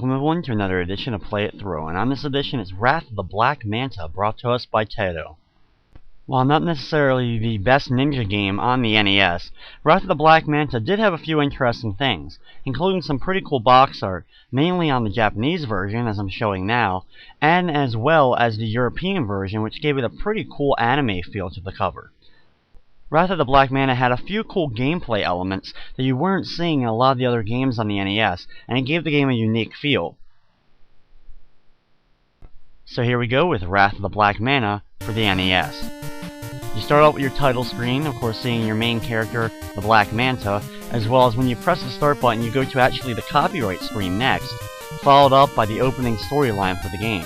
welcome everyone to another edition of Play It Through, and on this edition it's Wrath of the Black Manta, brought to us by Taito. While not necessarily the best ninja game on the NES, Wrath of the Black Manta did have a few interesting things, including some pretty cool box art, mainly on the Japanese version, as I'm showing now, and as well as the European version, which gave it a pretty cool anime feel to the cover. Wrath of the Black Manta had a few cool gameplay elements that you weren't seeing in a lot of the other games on the NES, and it gave the game a unique feel. So here we go with Wrath of the Black Manta for the NES. You start out with your title screen, of course seeing your main character, the Black Manta, as well as when you press the start button you go to actually the copyright screen next, followed up by the opening storyline for the game.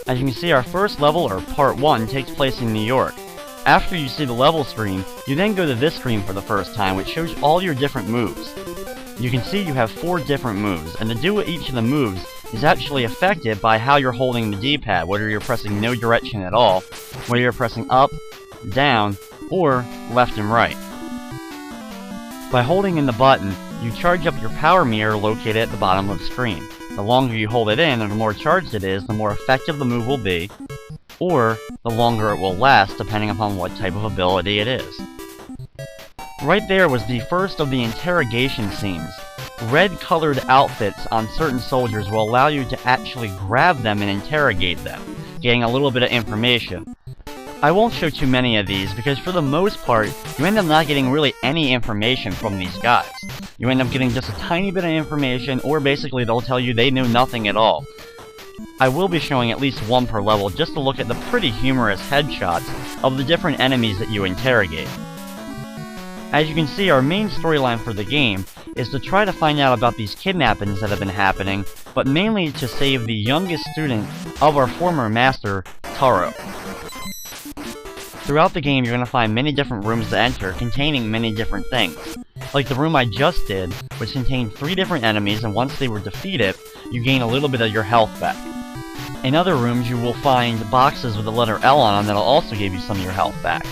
As you can see, our first level, or Part 1, takes place in New York. After you see the level screen, you then go to this screen for the first time, which shows all your different moves. You can see you have 4 different moves, and to do each of the moves is actually affected by how you're holding the D-pad, whether you're pressing no direction at all, whether you're pressing up, down, or left and right. By holding in the button, you charge up your power meter located at the bottom of the screen. The longer you hold it in, and the more charged it is, the more effective the move will be, or the longer it will last, depending upon what type of ability it is. Right there was the first of the interrogation scenes. Red-colored outfits on certain soldiers will allow you to actually grab them and interrogate them, getting a little bit of information. I won't show too many of these, because for the most part, you end up not getting really any information from these guys. You end up getting just a tiny bit of information, or basically they'll tell you they knew nothing at all. I will be showing at least one per level, just to look at the pretty humorous headshots of the different enemies that you interrogate. As you can see, our main storyline for the game is to try to find out about these kidnappings that have been happening, but mainly to save the youngest student of our former master, Taro. Throughout the game, you're going to find many different rooms to enter, containing many different things. Like the room I just did, which contained 3 different enemies, and once they were defeated, you gain a little bit of your health back. In other rooms, you will find boxes with the letter L on them that'll also give you some of your health back.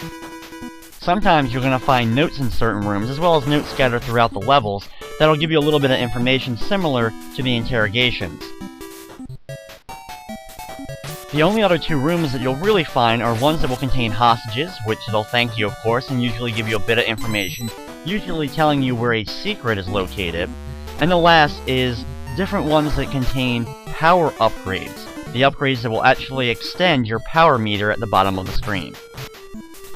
Sometimes you're going to find notes in certain rooms, as well as notes scattered throughout the levels, that'll give you a little bit of information similar to the interrogations. The only other 2 rooms that you'll really find are ones that will contain hostages, which they'll thank you of course, and usually give you a bit of information, usually telling you where a secret is located. And the last is different ones that contain power upgrades. the upgrades that will actually extend your power meter at the bottom of the screen.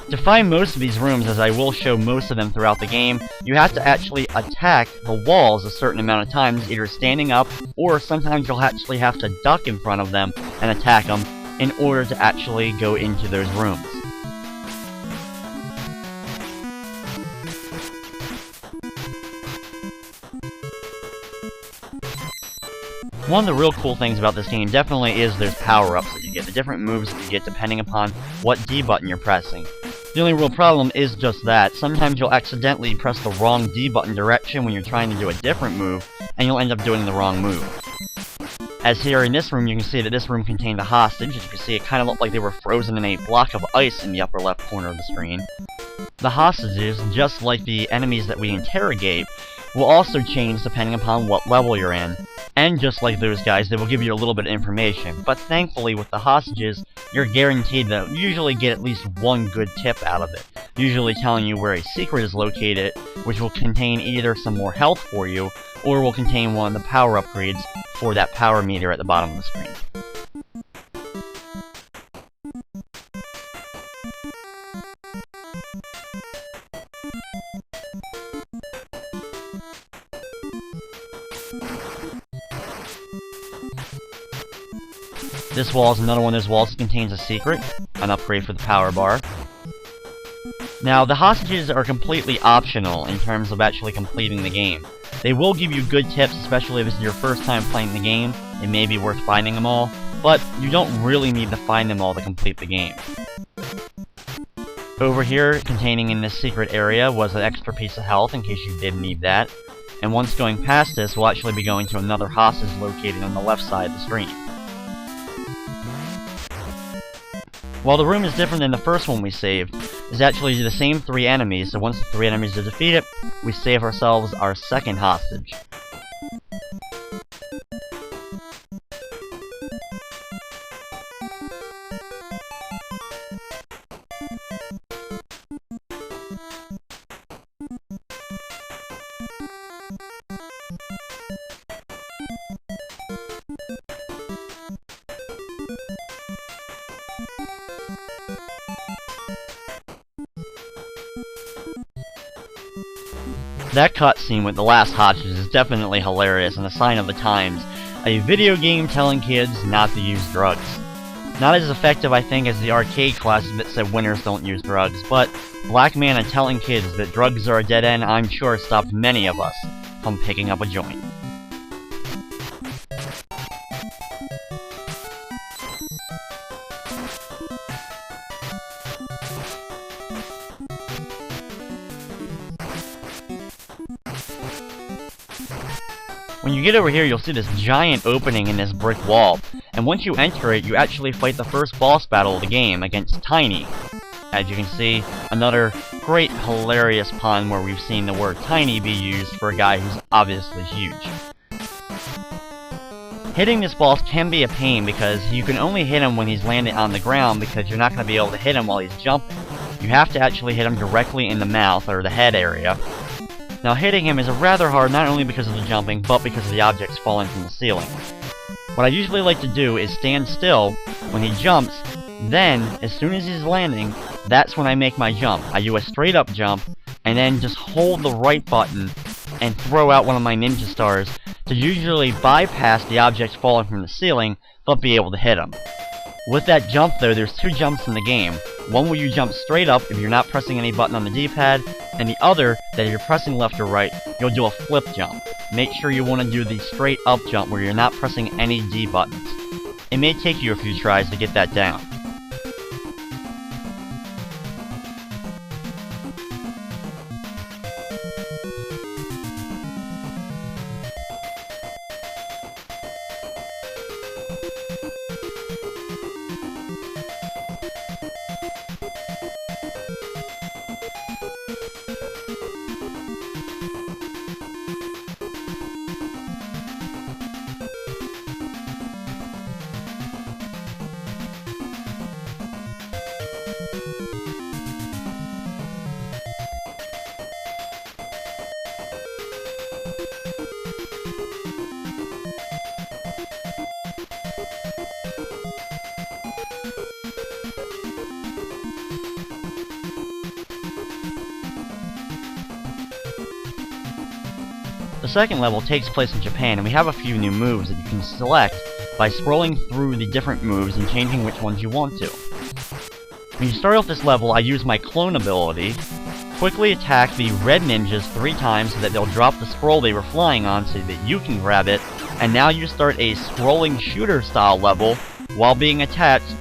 To find most of these rooms, as I will show most of them throughout the game, you have to actually attack the walls a certain amount of times, either standing up, or sometimes you'll actually have to duck in front of them and attack them in order to actually go into those rooms. One of the real cool things about this game definitely is those power-ups that you get, the different moves that you get depending upon what D button you're pressing. The only real problem is just that. Sometimes you'll accidentally press the wrong D button direction when you're trying to do a different move, and you'll end up doing the wrong move. As here in this room, you can see that this room contained a hostage. As you can see, it kind of looked like they were frozen in a block of ice in the upper left corner of the screen. The hostages, just like the enemies that we interrogate, will also change depending upon what level you're in. And just like those guys, they will give you a little bit of information. But thankfully, with the hostages, you're guaranteed to usually get at least one good tip out of it. Usually telling you where a secret is located, which will contain either some more health for you, or will contain one of the power upgrades for that power meter at the bottom of the screen. This wall is another one of those walls that contains a secret, an upgrade for the power bar. Now, the hostages are completely optional in terms of actually completing the game. They will give you good tips, especially if this is your first time playing the game. It may be worth finding them all, but you don't really need to find them all to complete the game. Over here, containing in this secret area, was an extra piece of health in case you did need that. And once going past this, we'll actually be going to another hostage located on the left side of the screen. While the room is different than the first one we saved, it's actually the same 3 enemies, so once the 3 enemies are defeated, we save ourselves our second hostage. That cutscene with the last hostage is definitely hilarious and a sign of the times. A video game telling kids not to use drugs. Not as effective, I think, as the arcade classes that said winners don't use drugs, but Black Manta telling kids that drugs are a dead end, I'm sure stopped many of us from picking up a joint. When you get over here, you'll see this giant opening in this brick wall, and once you enter it, you actually fight the first boss battle of the game against Tiny. As you can see, another great hilarious pun where we've seen the word tiny be used for a guy who's obviously huge. Hitting this boss can be a pain because you can only hit him when he's landed on the ground because you're not going to be able to hit him while he's jumping. You have to actually hit him directly in the mouth or the head area. Now hitting him is rather hard not only because of the jumping, but because of the objects falling from the ceiling. What I usually like to do is stand still when he jumps, then, as soon as he's landing, that's when I make my jump. I do a straight up jump, and then just hold the right button and throw out one of my ninja stars to usually bypass the objects falling from the ceiling, but be able to hit them. With that jump though, there's 2 jumps in the game. One where you jump straight up if you're not pressing any button on the D-pad, and the other that if you're pressing left or right, you'll do a flip jump. Make sure you want to do the straight up jump where you're not pressing any D buttons. It may take you a few tries to get that down. The second level takes place in Japan, and we have a few new moves that you can select by scrolling through the different moves and changing which ones you want to. When you start off this level, I use my clone ability, quickly attack the red ninjas 3 times so that they'll drop the scroll they were flying on so that you can grab it, and now you start a scrolling shooter style level while being attached